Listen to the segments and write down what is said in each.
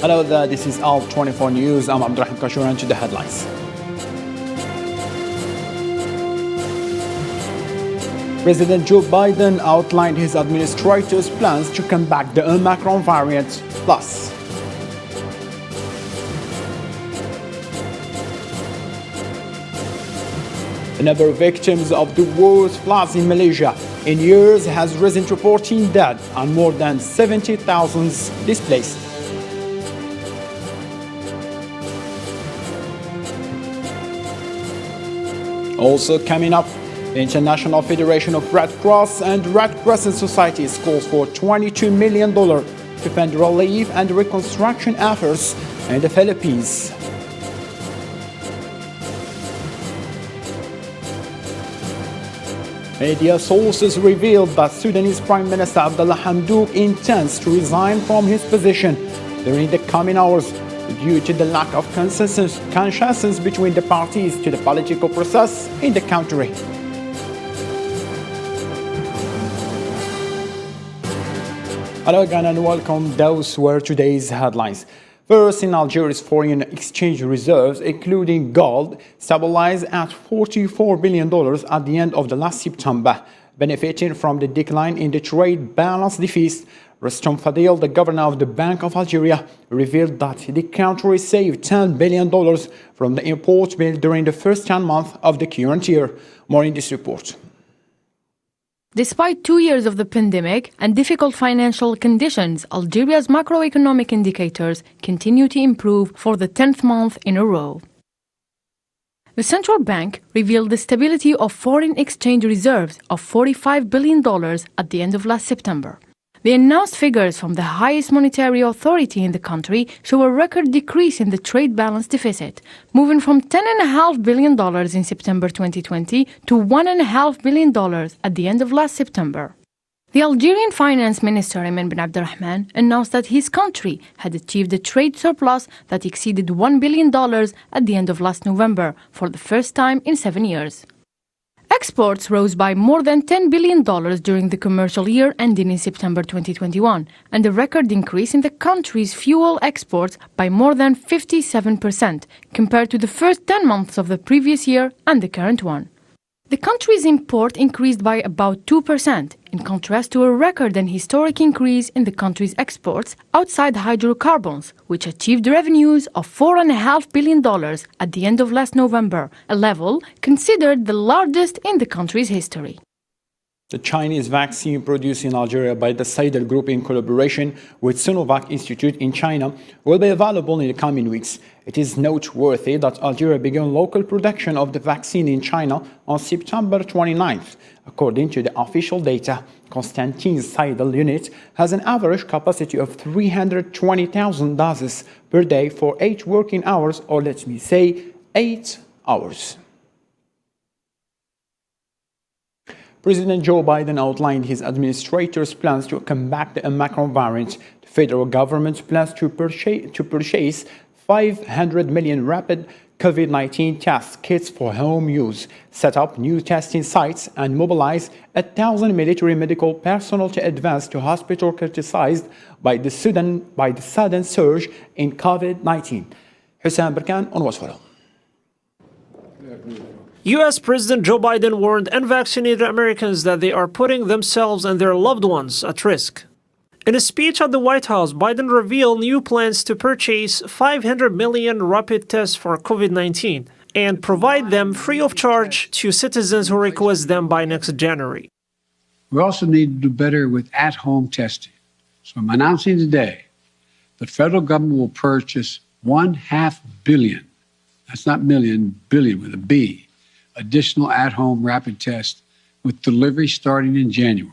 Hello there, this is Al 24 News. I'm Abdurrahim Kashur and to the headlines. President Joe Biden outlined his administrator's plans to combat the Omicron variant. Plus, the number of victims of the worst floods in Malaysia in years has risen to 14 dead and more than 70,000 displaced. Also coming up, the International Federation of Red Cross and Red Crescent Societies calls for $22 million to fund relief and reconstruction efforts in the Philippines. Media sources revealed that Sudanese Prime Minister Abdullah Hamdok intends to resign from his position during the coming hours due to the lack of consensus between the parties to the political process in the country. Hello again and welcome. Those were today's headlines. First, in Algeria's foreign exchange reserves, including gold, stabilized at $44 billion at the end of the last September, benefiting from the decline in the trade balance deficit. Rustam Fadil, the governor of the Bank of Algeria, revealed that the country saved $10 billion from the import bill during the first 10 months of the current year. More in this report. Despite 2 years of the pandemic and difficult financial conditions, Algeria's macroeconomic indicators continue to improve for the 10th month in a row. The central bank revealed the stability of foreign exchange reserves of $45 billion at the end of last September. The announced figures from the highest monetary authority in the country show a record decrease in the trade balance deficit, moving from $10.5 billion in September 2020 to $1.5 billion at the end of last September. The Algerian Finance Minister Ayman Ben Abdelrahman announced that his country had achieved a trade surplus that exceeded $1 billion at the end of last November for the first time in 7 years. Exports rose by more than $10 billion during the commercial year ending in September 2021, and a record increase in the country's fuel exports by more than 57% compared to the first 10 months of the previous year and the current one. The country's import increased by about 2%, in contrast to a record and historic increase in the country's exports outside hydrocarbons, which achieved revenues of $4.5 billion at the end of last November, a level considered the largest in the country's history. The Chinese vaccine produced in Algeria by the Seidel Group in collaboration with Sinovac Institute in China will be available in the coming weeks. It is noteworthy that Algeria began local production of the vaccine in China on September 29th. According to the official data, Constantine's Seidel unit has an average capacity of 320,000 doses per day for 8 working hours, or let me say 8 hours. President Joe Biden outlined his administrator's plans to combat the Omicron variant. The federal government plans to purchase 500 million rapid COVID-19 test kits for home use, set up new testing sites, and mobilize 1,000 military medical personnel to advance to hospitals criticized by the sudden surge in COVID-19. Hussein Berkan on what's follow. U.S. President Joe Biden warned unvaccinated Americans that they are putting themselves and their loved ones at risk. In a speech at the White House, Biden revealed new plans to purchase 500 million rapid tests for COVID-19 and provide them free of charge to citizens who request them by next January. We also need to do better with at-home testing. So I'm announcing today the federal government will purchase 1/2 billion, that's not million, billion with a B, additional at-home rapid tests with delivery starting in January.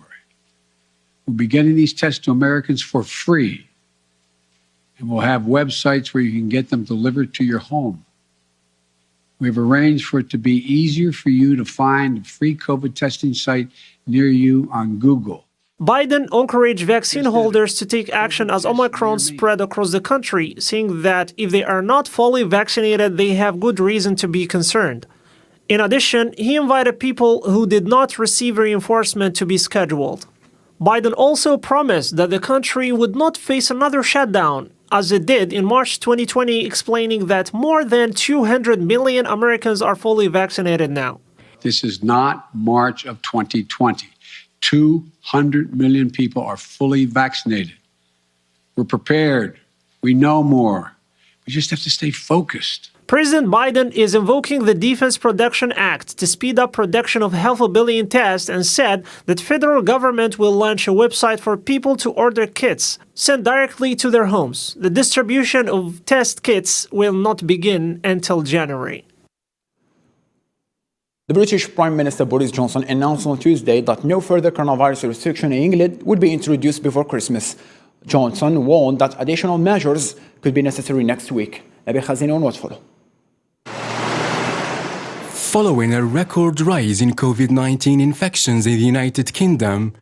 We'll be getting these tests to Americans for free, and we'll have websites where you can get them delivered to your home. We've arranged for it to be easier for you to find a free COVID testing site near you on Google. Biden encouraged vaccine holders to take action as Omicron spread across the country, saying that if they are not fully vaccinated, they have good reason to be concerned. In addition, he invited people who did not receive reinforcement to be scheduled. Biden also promised that the country would not face another shutdown as it did in March 2020, explaining that more than 200 million Americans are fully vaccinated now. This is not March of 2020. 200 million people are fully vaccinated. We're prepared. We know more. We just have to stay focused. President Biden is invoking the Defense Production Act to speed up production of 500 million tests and said that federal government will launch a website for people to order kits sent directly to their homes. The distribution of test kits will not begin until January. The British Prime Minister Boris Johnson announced on Tuesday that no further coronavirus restriction in England would be introduced before Christmas. Johnson warned that additional measures could be necessary next week. Following a record rise in COVID-19 infections in the United Kingdom,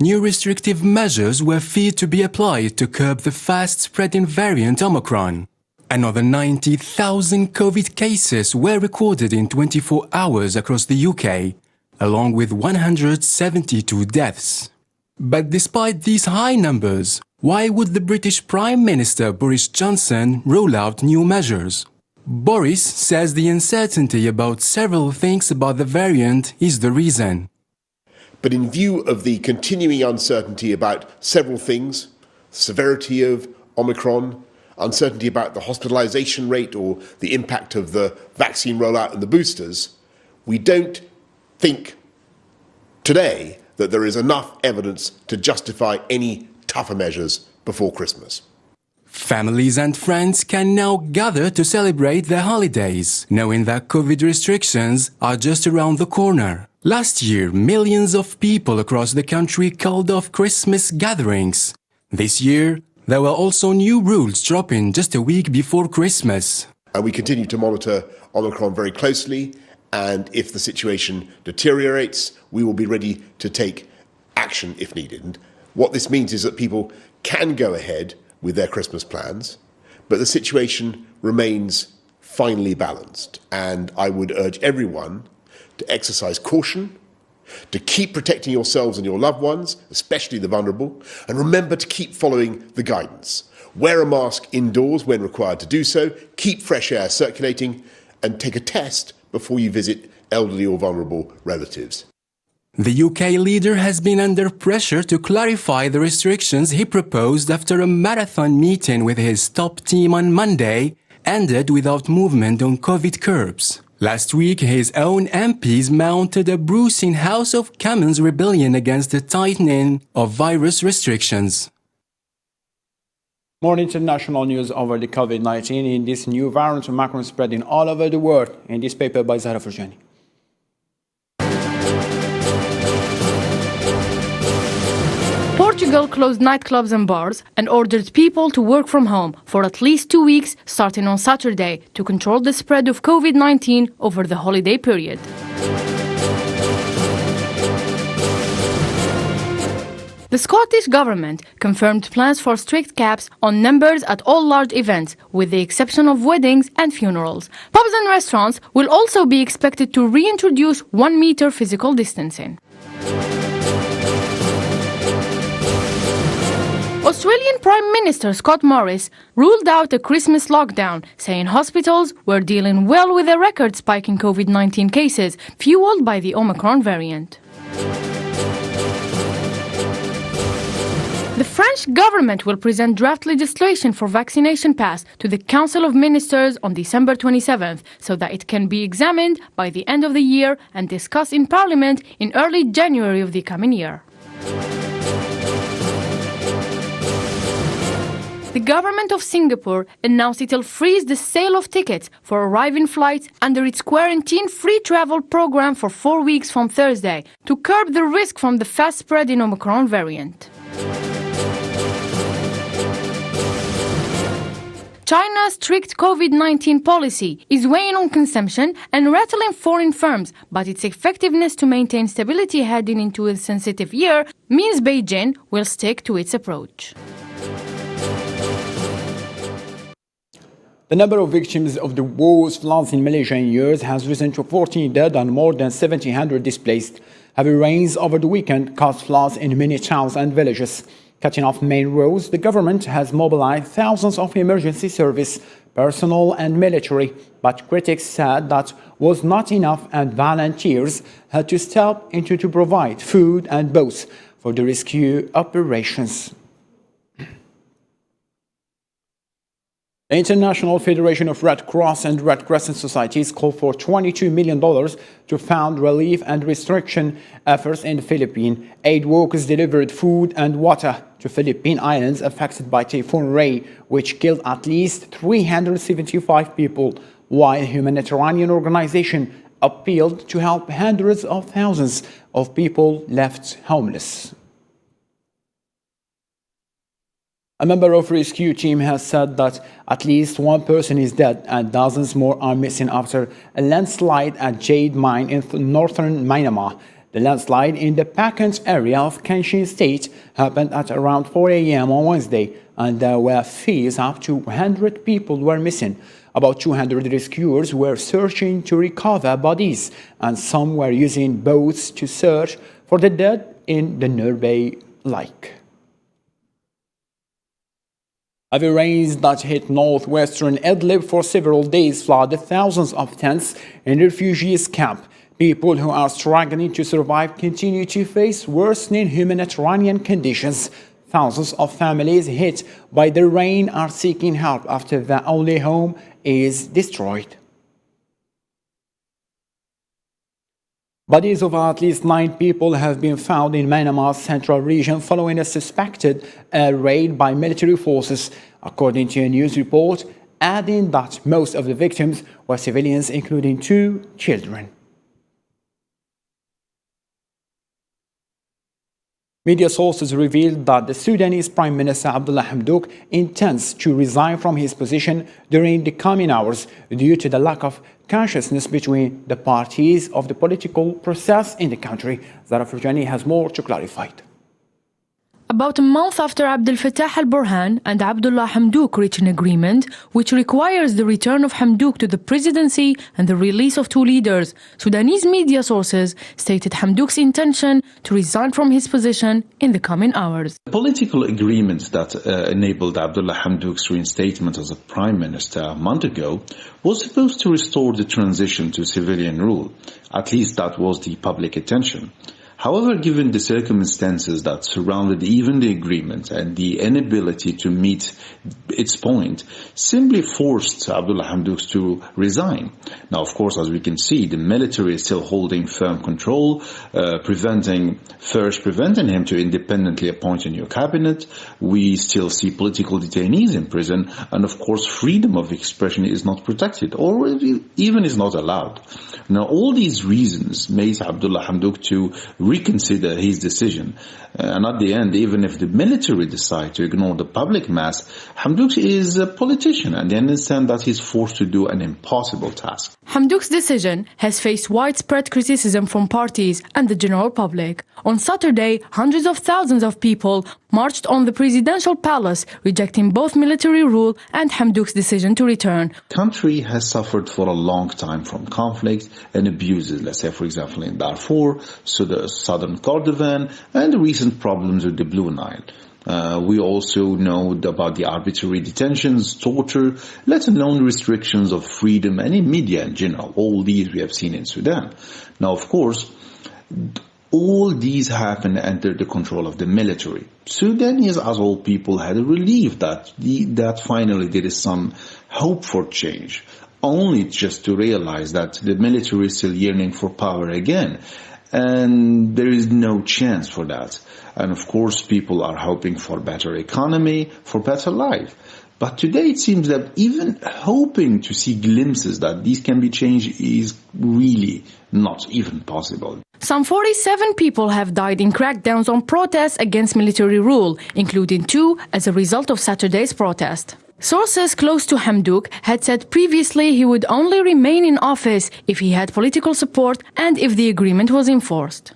new restrictive measures were feared to be applied to curb the fast-spreading variant Omicron. Another 90,000 COVID cases were recorded in 24 hours across the UK, along with 172 deaths. But despite these high numbers, why would the British Prime Minister Boris Johnson roll out new measures? Boris says the uncertainty about several things about the variant is the reason. But in view of the continuing uncertainty about several things, severity of Omicron, uncertainty about the hospitalisation rate or the impact of the vaccine rollout and the boosters, we don't think today that there is enough evidence to justify any tougher measures before Christmas. Families and friends can now gather to celebrate their holidays, knowing that COVID restrictions are just around the corner. Last year, millions of people across the country called off Christmas gatherings. This year, there were also new rules dropping just a week before Christmas. And we continue to monitor Omicron very closely, and if the situation deteriorates, we will be ready to take action if needed. And what this means is that people can go ahead with their Christmas plans, but the situation remains finely balanced. And I would urge everyone to exercise caution, to keep protecting yourselves and your loved ones, especially the vulnerable, and remember to keep following the guidance. Wear a mask indoors when required to do so, keep fresh air circulating, and take a test before you visit elderly or vulnerable relatives. The UK leader has been under pressure to clarify the restrictions he proposed after a marathon meeting with his top team on Monday ended without movement on COVID curbs. Last week, his own MPs mounted a bruising House of Commons rebellion against the tightening of virus restrictions. More international news over the COVID-19 in this new variant of Omicron spreading all over the world. In this paper by Zahra Furjani. Portugal closed nightclubs and bars and ordered people to work from home for at least 2 weeks, starting on Saturday, to control the spread of COVID-19 over the holiday period. The Scottish government confirmed plans for strict caps on numbers at all large events, with the exception of weddings and funerals. Pubs and restaurants will also be expected to reintroduce 1 meter physical distancing. Australian Prime Minister Scott Morrison ruled out a Christmas lockdown, saying hospitals were dealing well with a record spike in COVID-19 cases, fueled by the Omicron variant. The French government will present draft legislation for vaccination pass to the Council of Ministers on December 27th, so that it can be examined by the end of the year and discussed in Parliament in early January of the coming year. The government of Singapore announced it will freeze the sale of tickets for arriving flights under its quarantine-free travel program for 4 weeks from Thursday to curb the risk from the fast-spreading Omicron variant. China's strict COVID-19 policy is weighing on consumption and rattling foreign firms, but its effectiveness to maintain stability heading into a sensitive year means Beijing will stick to its approach. The number of victims of the war's floods in Malaysia in years has risen to 14 dead and more than 1,700 displaced. Heavy rains over the weekend caused floods in many towns and villages. Cutting off main roads, the government has mobilized thousands of emergency service personnel and military, but critics said that was not enough and volunteers had to step in to provide food and boats for the rescue operations. The International Federation of Red Cross and Red Crescent Societies called for $22 million to fund relief and restriction efforts in the Philippines. Aid workers delivered food and water to Philippine islands affected by Typhoon Ray, which killed at least 375 people, while humanitarian organizations appealed to help hundreds of thousands of people left homeless. A member of rescue team has said that at least one person is dead and dozens more are missing after a landslide at Jade Mine in northern Myanmar. The landslide in the Pakant area of Kenshin State happened at around 4 a.m. on Wednesday, and there were fears up to 100 people were missing. About 200 rescuers were searching to recover bodies, and some were using boats to search for the dead in the nearby lake. Heavy rains that hit northwestern Idlib for several days flooded thousands of tents in refugees camp. People who are struggling to survive continue to face worsening humanitarian conditions. Thousands of families hit by the rain are seeking help after their only home is destroyed. Bodies of at least 9 people have been found in Myanmar's central region following a suspected air raid by military forces, according to a news report, adding that most of the victims were civilians, including 2 children. Media sources revealed that the Sudanese Prime Minister Abdullah Hamdok intends to resign from his position during the coming hours due to the lack of consciousness between the parties of the political process in the country. Zara Furjani has more to clarify. About a month after Abdel Fattah al-Burhan and Abdullah Hamdok reached an agreement which requires the return of Hamdok to the presidency and the release of 2 leaders, Sudanese media sources stated Hamdok's intention to resign from his position in the coming hours. The political agreement that enabled Abdullah Hamdok's reinstatement as a prime minister a month ago was supposed to restore the transition to civilian rule. At least that was the public attention. However, given the circumstances that surrounded even the agreement and the inability to meet its point, simply forced Abdullah Hamdok to resign. Now, of course, as we can see, the military is still holding firm control, preventing him to independently appoint a new cabinet. We still see political detainees in prison, and of course, freedom of expression is not protected or even is not allowed. Now, all these reasons made Abdullah Hamdok to reconsider his decision. And at the end, even if the military decide to ignore the public mass, Hamdok is a politician and they understand that he's forced to do an impossible task. Hamdok's decision has faced widespread criticism from parties and the general public. On Saturday, hundreds of thousands of people marched on the presidential palace, rejecting both military rule and Hamdok's decision to return. The country has suffered for a long time from conflict and abuses, let's say, for example, in Darfur, southern Kordofan, and the recent problems with the Blue Nile. We also know about the arbitrary detentions, torture, let alone restrictions of freedom and in media in general. All these we have seen in Sudan. Now, of course, all these happened under the control of the military. Sudanese, as all people, had a relief that finally there is some hope for change, only just to realize that the military is still yearning for power again. And there is no chance for that. And of course, people are hoping for better economy, for better life. But today it seems that even hoping to see glimpses that these can be changed is really not even possible. Some 47 people have died in crackdowns on protests against military rule, including 2 as a result of Saturday's protest. Sources close to Hamdok had said previously he would only remain in office if he had political support and if the agreement was enforced.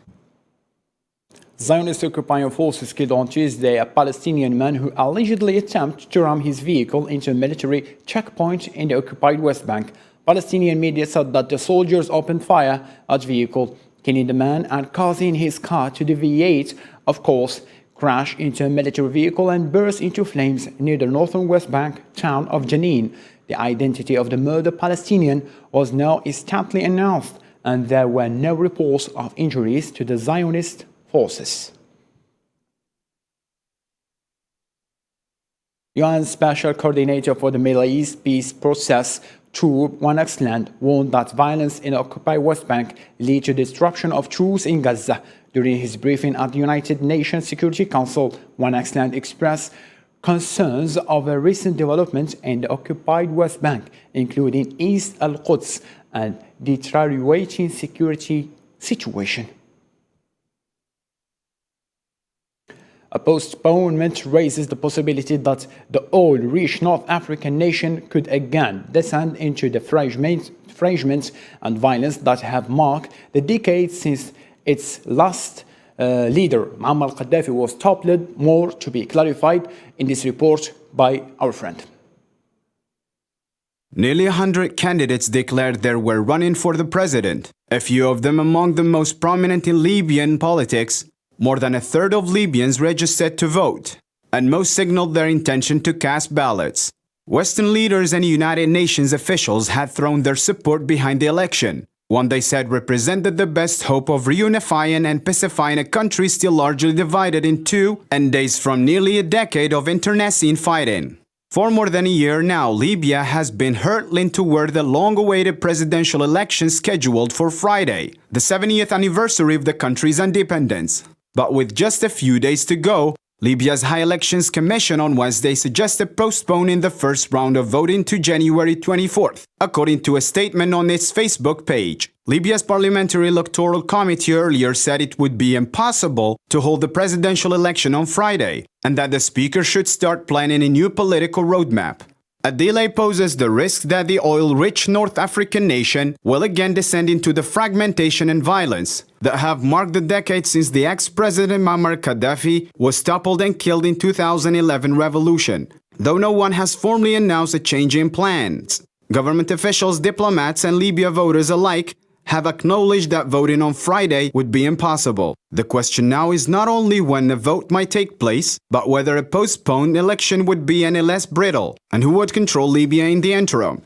Zionist occupying forces killed on Tuesday a Palestinian man who allegedly attempted to ram his vehicle into a military checkpoint in the occupied West Bank. Palestinian media said that the soldiers opened fire at the vehicle, killing the man and causing his car to deviate off course. crashed into a military vehicle and burst into flames near the northern West Bank town of Jenin. The identity of the murdered Palestinian was now instantly announced, and there were no reports of injuries to the Zionist forces. UN Special Coordinator for the Middle East Peace Process, One Excellent, warned that violence in the occupied West Bank lead to destruction of troops in Gaza. During his briefing at the United Nations Security Council, One Excellent expressed concerns over recent developments in the occupied West Bank, including East al-Quds and deteriorating security situation. A postponement raises the possibility that the oil-rich North African nation could again descend into the fragments and violence that have marked the decades since its last leader, Muammar Gaddafi, was toppled. More to be clarified in this report by our friend. Nearly 100 candidates declared they were running for the president, a few of them among the most prominent in Libyan politics. More than a third of Libyans registered to vote, and most signaled their intention to cast ballots. Western leaders and United Nations officials had thrown their support behind the election, one they said represented the best hope of reunifying and pacifying a country still largely divided in two and days from nearly a decade of internecine fighting. For more than a year now, Libya has been hurtling toward the long-awaited presidential election scheduled for Friday, the 70th anniversary of the country's independence. But with just a few days to go, Libya's High Elections Commission on Wednesday suggested postponing the first round of voting to January 24th, according to a statement on its Facebook page. Libya's Parliamentary Electoral Committee earlier said it would be impossible to hold the presidential election on Friday, and that the speaker should start planning a new political roadmap. A delay poses the risk that the oil-rich North African nation will again descend into the fragmentation and violence that have marked the decade since the ex-president Muammar Gaddafi was toppled and killed in 2011 revolution, though no one has formally announced a change in plans. Government officials, diplomats, and Libya voters alike have acknowledged that voting on Friday would be impossible. The question now is not only when the vote might take place, but whether a postponed election would be any less brittle, and who would control Libya in the interim.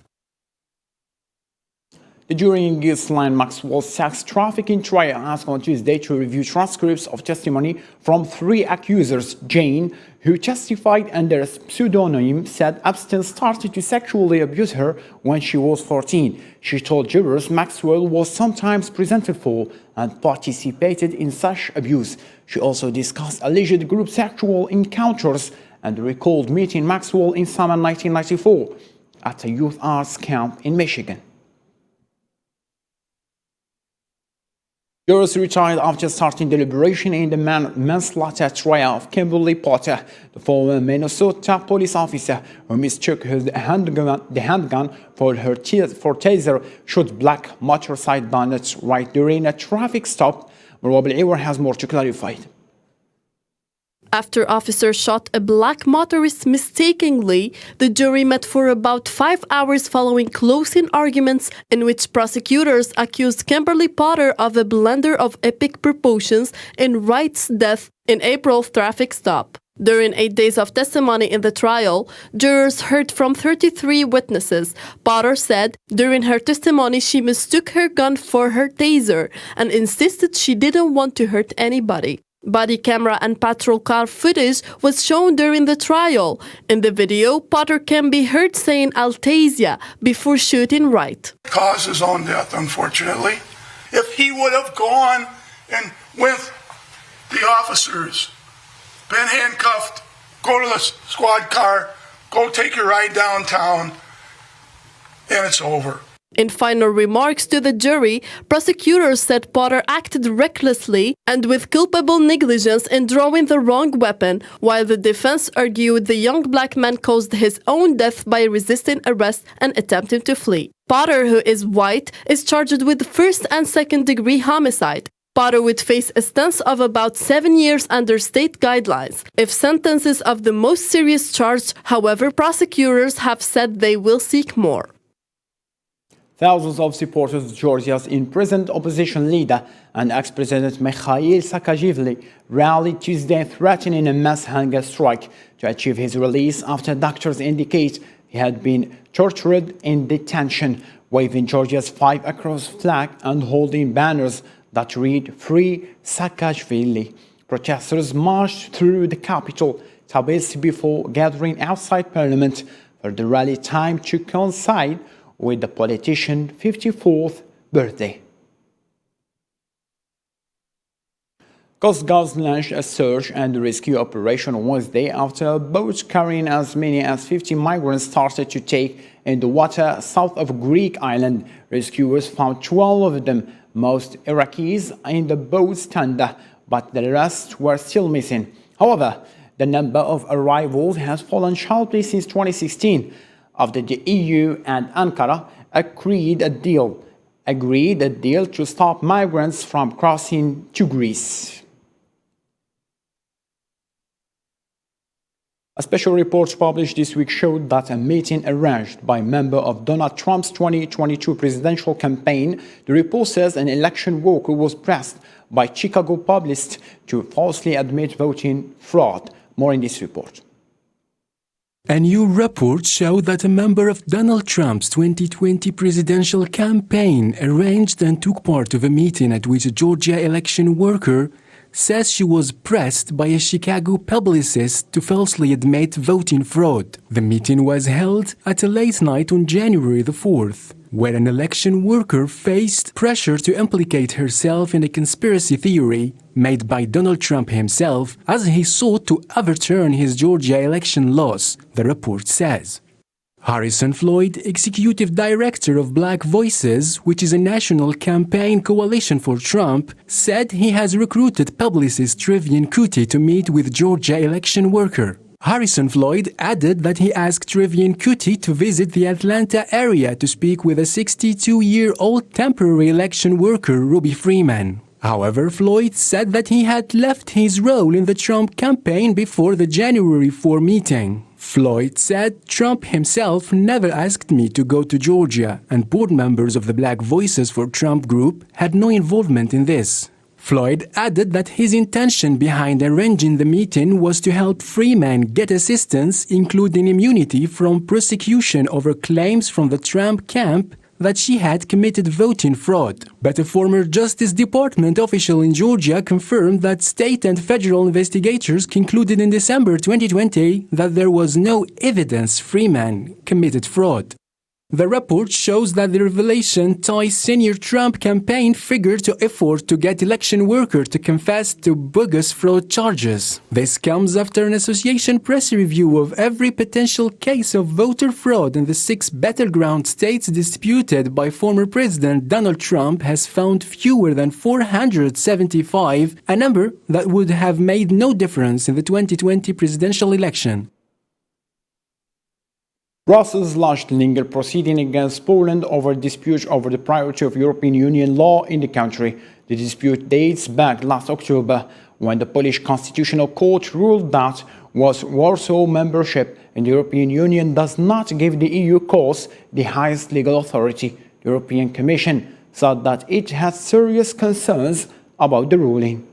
The jury in Ghislaine Maxwell's sex trafficking trial asked on Tuesday to review transcripts of testimony from 3 accusers. Jane, who testified under a pseudonym, said Epstein started to sexually abuse her when she was 14. She told jurors Maxwell was sometimes presented for and participated in such abuse. She also discussed alleged group sexual encounters and recalled meeting Maxwell in summer 1994 at a youth arts camp in Michigan. Jurors retired after starting deliberation in the manslaughter trial of Kimberly Potter, the former Minnesota police officer who mistook the handgun for taser, shot black motorcycle donuts right during a traffic stop. Marwab Al-Iwar has more to clarify. After officers shot a black motorist mistakenly, the jury met for about 5 hours following closing arguments in which prosecutors accused Kimberly Potter of a blunder of epic proportions in Wright's death in April's traffic stop. During 8 days of testimony in the trial, jurors heard from 33 witnesses. Potter said during her testimony she mistook her gun for her taser and insisted she didn't want to hurt anybody. Body camera and patrol car footage was shown during the trial. In the video, Potter can be heard saying "I'll tase ya" before shooting Wright. Caused his own death, unfortunately. If he would have gone and with the officers, been handcuffed, go to the squad car, go take your ride downtown, and it's over. In final remarks to the jury, prosecutors said Potter acted recklessly and with culpable negligence in drawing the wrong weapon, while the defense argued the young black man caused his own death by resisting arrest and attempting to flee. Potter, who is white, is charged with first and second-degree homicide. Potter would face a sentence of about 7 years under state guidelines. If sentences of the most serious charge, however, prosecutors have said they will seek more. Thousands of supporters of Georgia's imprisoned opposition leader and ex-president Mikhail Saakashvili rallied Tuesday, threatening a mass hunger strike to achieve his release after doctors indicate he had been tortured in detention, waving Georgia's 5 across flag and holding banners that read "Free Saakashvili." Protesters marched through the capital, Tbilisi, before gathering outside parliament for the rally time to coincide with the politician's 54th birthday. Coast Guard launched a search and rescue operation Wednesday after a boat carrying as many as 50 migrants started to take in the water south of Greek island. Rescuers found 12 of them, most Iraqis, in the boat's tender, but the rest were still missing. However, the number of arrivals has fallen sharply since 2016, after the EU and Ankara agreed a deal to stop migrants from crossing to Greece. A special report published this week showed that a meeting arranged by a member of Donald Trump's 2022 presidential campaign, the report says an election worker was pressed by Chicago publicists to falsely admit voting fraud. More in this report. A new report showed that a member of Donald Trump's 2020 presidential campaign arranged and took part of a meeting at which a Georgia election worker says she was pressed by a Chicago publicist to falsely admit voting fraud. The meeting was held at a late night on January the 4th, where an election worker faced pressure to implicate herself in a conspiracy theory made by Donald Trump himself as he sought to overturn his Georgia election loss, the report says. Harrison Floyd, executive director of Black Voices, which is a national campaign coalition for Trump, said he has recruited publicist Trevian Kutti to meet with Georgia election worker. Harrison Floyd added that he asked Trevian Kutti to visit the Atlanta area to speak with a 62-year-old temporary election worker, Ruby Freeman. However, Floyd said that he had left his role in the Trump campaign before the January 4 meeting. Floyd said Trump himself never asked me to go to Georgia, and board members of the Black Voices for Trump group had no involvement in this. Floyd added that his intention behind arranging the meeting was to help Freeman get assistance, including immunity from prosecution over claims from the Trump camp that she had committed voting fraud. But a former Justice Department official in Georgia confirmed that state and federal investigators concluded in December 2020 that there was no evidence Freeman committed fraud. The report shows that the revelation ties senior Trump campaign figure to effort to get election worker to confess to bogus fraud charges. This comes after an association press review of every potential case of voter fraud in the 6 battleground states disputed by former President Donald Trump has found fewer than 475, a number that would have made no difference in the 2020 presidential election. Brussels launched legal proceeding against Poland over dispute over the priority of European Union law in the country. The dispute dates back last October, when the Polish Constitutional Court ruled that Warsaw membership in the European Union does not give the EU courts the highest legal authority. The European Commission said that it has serious concerns about the ruling.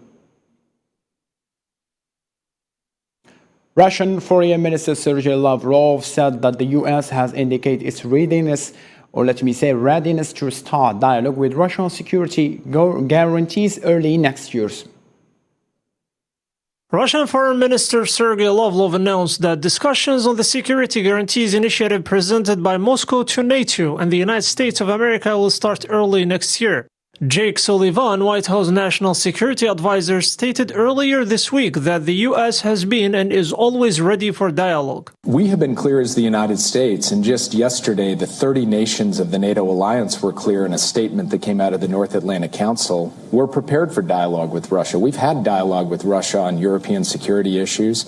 Russian Foreign Minister Sergei Lavrov said that the U.S. has indicated its readiness to start dialogue with Russian security guarantees early next year. Russian Foreign Minister Sergei Lavrov announced that discussions on the security guarantees initiative presented by Moscow to NATO and the United States of America will start early next year. Jake Sullivan, White House National Security Advisor, stated earlier this week that the U.S. has been and is always ready for dialogue. We have been clear as the United States, and just yesterday the 30 nations of the NATO alliance were clear in a statement that came out of the North Atlantic Council. We're prepared for dialogue with Russia. We've had dialogue with Russia on European security issues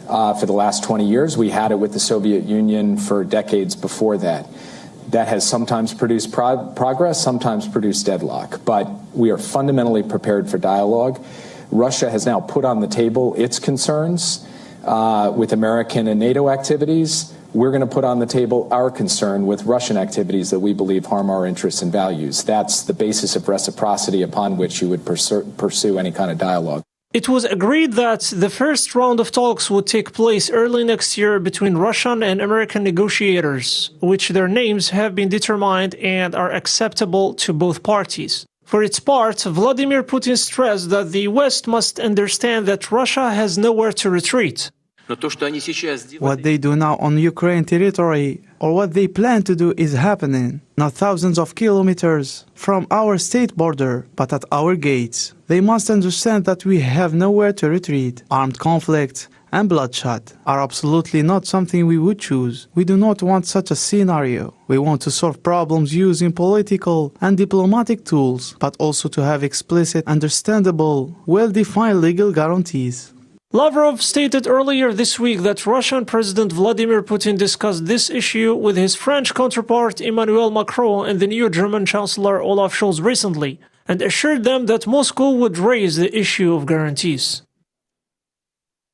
for the last 20 years. We had it with the Soviet Union for decades before that. That has sometimes produced progress, sometimes produced deadlock. But we are fundamentally prepared for dialogue. Russia has now put on the table its concerns with American and NATO activities. we're going to put on the table our concern with Russian activities that we believe harm our interests and values. That's the basis of reciprocity upon which you would pursue any kind of dialogue. It was agreed that the first round of talks would take place early next year between Russian and American negotiators, which their names have been determined and are acceptable to both parties. For its part, Vladimir Putin stressed that the West must understand that Russia has nowhere to retreat. What they do now on Ukraine territory, or what they plan to do, is happening, not thousands of kilometers from our state border, but at our gates. They must understand that we have nowhere to retreat. Armed conflict and bloodshed are absolutely not something we would choose. We do not want such a scenario. We want to solve problems using political and diplomatic tools, but also to have explicit, understandable, well-defined legal guarantees. Lavrov stated earlier this week that Russian President Vladimir Putin discussed this issue with his French counterpart Emmanuel Macron and the new German Chancellor Olaf Scholz recently, and assured them that Moscow would raise the issue of guarantees.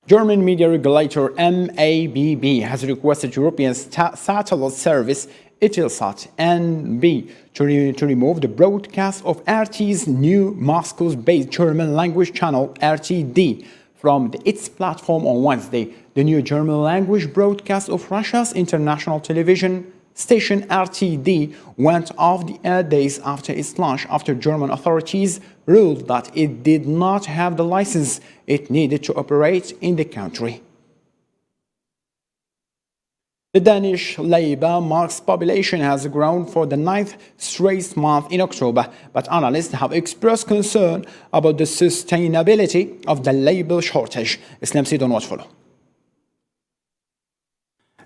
German media regulator MABB has requested European satellite service Eutelsat NB to remove the broadcast of RT's new Moscow-based German language channel RTD from its platform on Wednesday. The new German language broadcast of Russia's international television station RTD went off the air days after its launch, after German authorities ruled that it did not have the license it needed to operate in the country. The Danish labor market's population has grown for the 9th straight month in October, but analysts have expressed concern about the sustainability of the labor shortage. Islam Sidon, watch follow.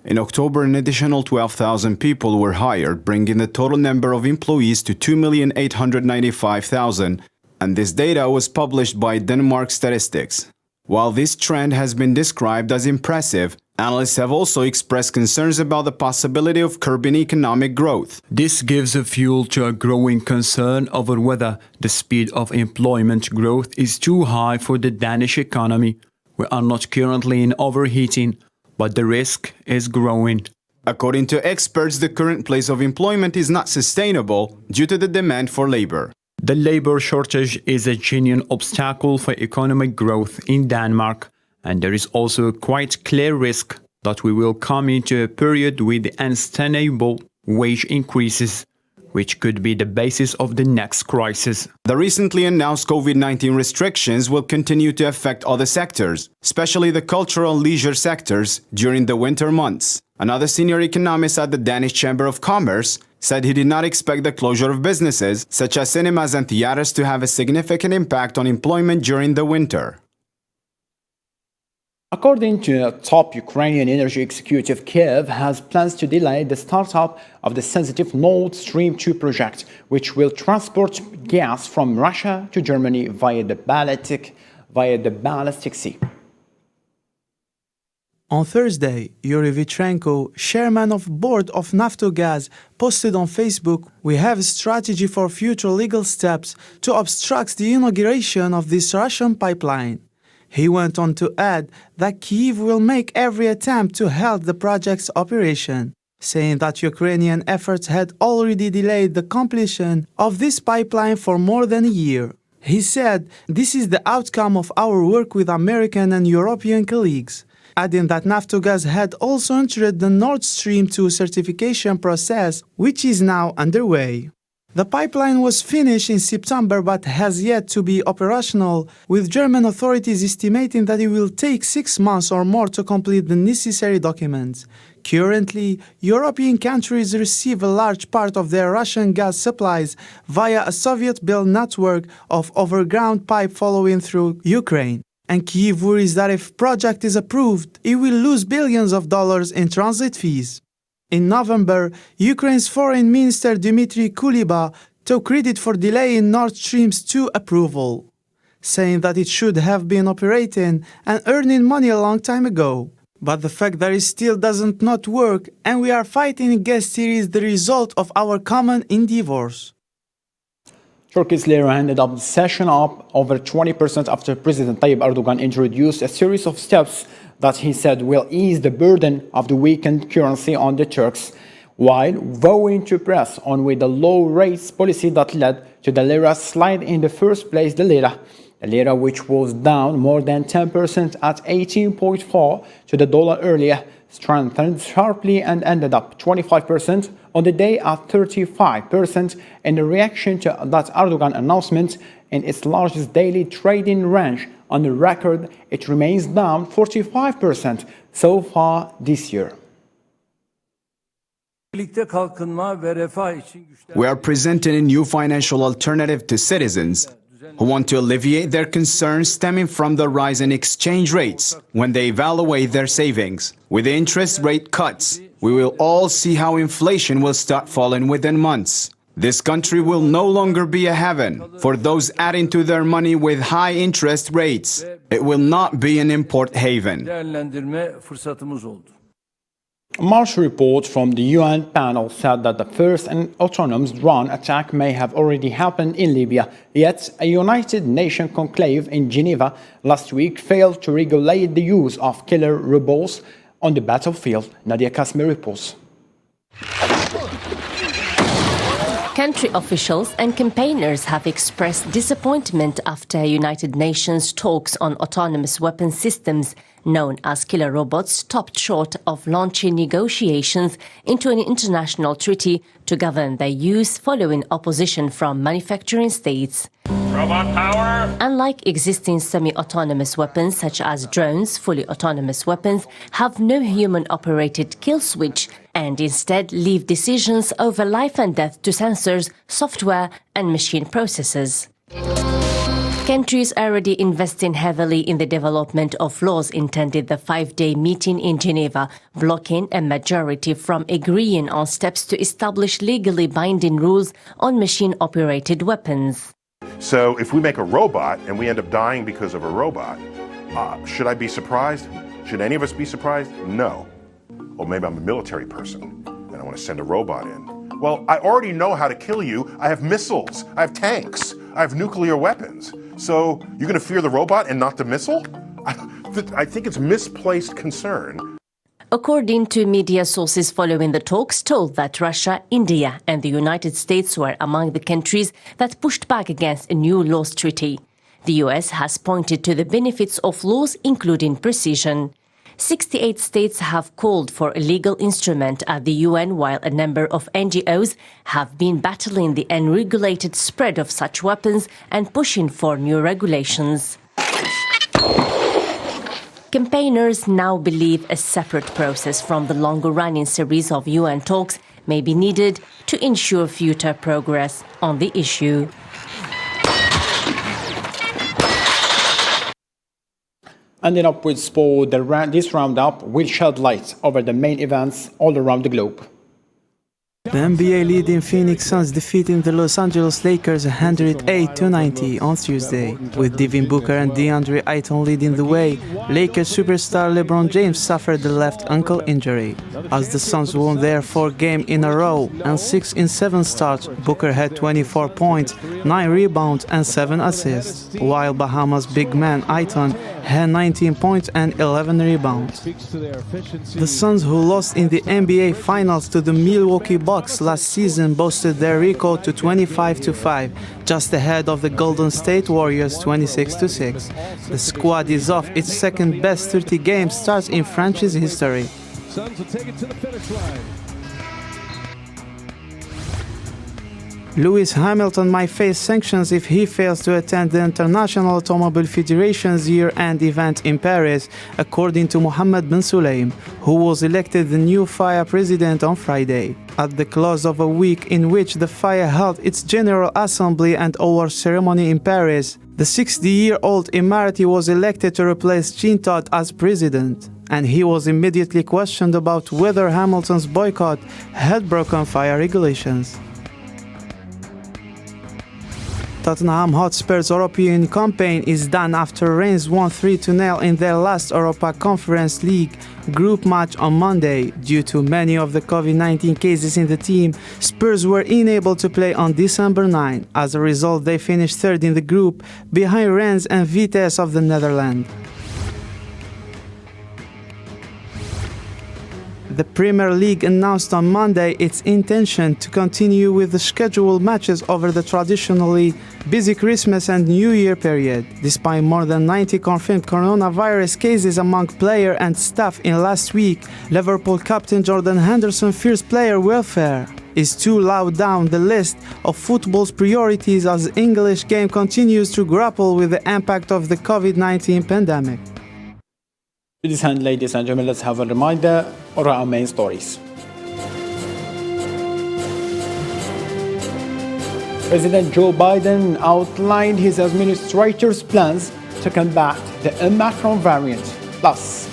In October, an additional 12,000 people were hired, bringing the total number of employees to 2,895,000, and this data was published by Denmark Statistics. While this trend has been described as impressive, analysts have also expressed concerns about the possibility of curbing economic growth. This gives a fuel to a growing concern over whether the speed of employment growth is too high for the Danish economy. We are not currently in overheating, but the risk is growing. According to experts, the current place of employment is not sustainable due to the demand for labor. The labor shortage is a genuine obstacle for economic growth in Denmark, and there is also a quite clear risk that we will come into a period with unsustainable wage increases, which could be the basis of the next crisis. The recently announced COVID-19 restrictions will continue to affect other sectors, especially the cultural and leisure sectors, during the winter months. Another senior economist at the Danish Chamber of Commerce said he did not expect the closure of businesses, such as cinemas and theaters, to have a significant impact on employment during the winter. According to a top Ukrainian energy executive, Kiev has plans to delay the startup of the sensitive Nord Stream 2 project, which will transport gas from Russia to Germany via the Baltic Sea. On Thursday, Yuri Vitrenko, chairman of board of Naftogaz, posted on Facebook, "We have a strategy for future legal steps to obstruct the inauguration of this Russian pipeline." He went on to add that Kyiv will make every attempt to halt the project's operation, saying that Ukrainian efforts had already delayed the completion of this pipeline for more than a year. He said, "This is the outcome of our work with American and European colleagues," adding that Naftogaz had also entered the Nord Stream 2 certification process, which is now underway. The pipeline was finished in September but has yet to be operational, with German authorities estimating that it will take 6 months or more to complete the necessary documents. Currently, European countries receive a large part of their Russian gas supplies via a Soviet-built network of overground pipe following through Ukraine. And Kyiv worries that if the project is approved, it will lose billions of dollars in transit fees. In November, Ukraine's Foreign Minister Dmitry Kuleba took credit for delaying Nord Stream's 2 approval, saying that it should have been operating and earning money a long time ago. But the fact that it still doesn't not work and we are fighting against it is the result of our common endeavors. Turkey's lira ended up the session up over 20% after President Tayyip Erdogan introduced a series of steps that he said will ease the burden of the weakened currency on the Turks, while vowing to press on with the low rates policy that led to the lira's slide in the first place. The lira, which was down more than 10% at 18.4 to the dollar earlier, strengthened sharply and ended up 25% on the day at 35% in reaction to that Erdogan announcement. In its largest daily trading range on the record, it remains down 45% so far this year. We are presenting a new financial alternative to citizens who want to alleviate their concerns stemming from the rise in exchange rates when they evaluate their savings. With the interest rate cuts, we will all see how inflation will start falling within months. This country will no longer be a heaven for those adding to their money with high interest rates. It will not be an import haven. A March report from the UN panel said that the first and autonomous drone attack may have already happened in Libya, yet a United Nations conclave in Geneva last week failed to regulate the use of killer robots on the battlefield. Nadia Kasmi reports. Country officials and campaigners have expressed disappointment after United Nations talks on autonomous weapon systems known as killer robots stopped short of launching negotiations into an international treaty to govern their use following opposition from manufacturing states. Robot power! Unlike existing semi-autonomous weapons such as drones, fully autonomous weapons have no human-operated kill switch and instead leave decisions over life and death to sensors, software and machine processors. Countries are already investing heavily in the development of laws intended the 5-day meeting in Geneva, blocking a majority from agreeing on steps to establish legally binding rules on machine-operated weapons. So if we make a robot and we end up dying because of a robot, should I be surprised? Should any of us be surprised? No. Well, maybe I'm a military person and I want to send a robot in. Well, I already know how to kill you. I have missiles, I have tanks, I have nuclear weapons. So you're going to fear the robot and not the missile? I think it's misplaced concern. According to media sources following the talks, told that Russia, India and the United States were among the countries that pushed back against a new laws treaty. The US has pointed to the benefits of laws, including precision. 68 states have called for a legal instrument at the UN, while a number of NGOs have been battling the unregulated spread of such weapons and pushing for new regulations. Campaigners now believe a separate process from the longer-running series of UN talks may be needed to ensure future progress on the issue. Ending up with sport, this roundup will shed light over the main events all around the globe. The NBA leading Phoenix Suns defeating the Los Angeles Lakers 108-90 on Tuesday. With Devin Booker and DeAndre Ayton leading the way, Lakers superstar LeBron James suffered the left ankle injury. As the Suns won their 4th game in a row and 6 in 7 starts, Booker had 24 points, 9 rebounds and 7 assists, while Bahamas big man Ayton had 19 points and 11 rebounds. The Suns, who lost in the NBA Finals to the Milwaukee Bucks last season, boosted their record to 25-5, just ahead of the Golden State Warriors 26-6. The squad is off its second best 30-game start in franchise history. Suns will take it to the finish line. Lewis Hamilton might face sanctions if he fails to attend the International Automobile Federation's year-end event in Paris, according to Mohammed bin Sulayem, who was elected the new FIA president on Friday. At the close of a week in which the FIA held its General Assembly and award ceremony in Paris, the 60-year-old Emirati was elected to replace Jean Todt as president, and he was immediately questioned about whether Hamilton's boycott had broken FIA regulations. Tottenham Hotspur's European campaign is done after Rennes won 3-0 in their last Europa Conference League group match on Monday. Due to many of the COVID-19 cases in the team, Spurs were unable to play on December 9. As a result, they finished third in the group, behind Rennes and Vitesse of the Netherlands. The Premier League announced on Monday its intention to continue with the scheduled matches over the traditionally busy Christmas and New Year period. Despite more than 90 confirmed coronavirus cases among player and staff in last week, Liverpool captain Jordan Henderson fears player welfare is too low down the list of football's priorities as the English game continues to grapple with the impact of the COVID-19 pandemic. To this end, ladies and gentlemen, let's have a reminder of our main stories. President Joe Biden outlined his administration's plans to combat the Omicron variant. Plus,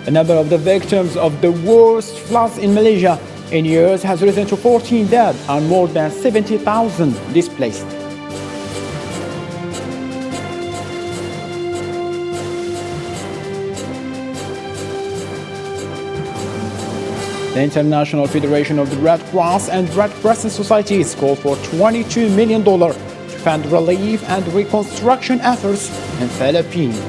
the number of the victims of the worst floods in Malaysia in years has risen to 14 dead and more than 70,000 displaced. The International Federation of the Red Cross and Red Crescent Societies called for $22 million to fund relief and reconstruction efforts in Philippines.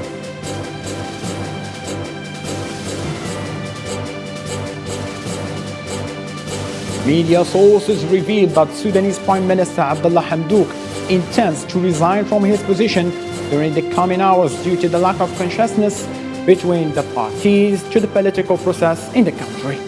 Media sources revealed that Sudanese Prime Minister Abdullah Hamdok intends to resign from his position during the coming hours due to the lack of consciousness between the parties to the political process in the country.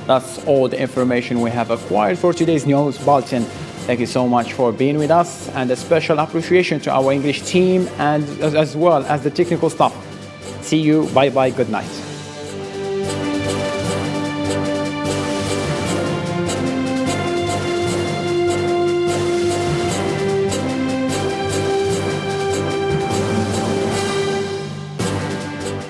That's all the information we have acquired for today's news bulletin. Thank you so much for being with us, and a special appreciation to our English team and as well as the technical staff. See you. Bye-bye. Good night.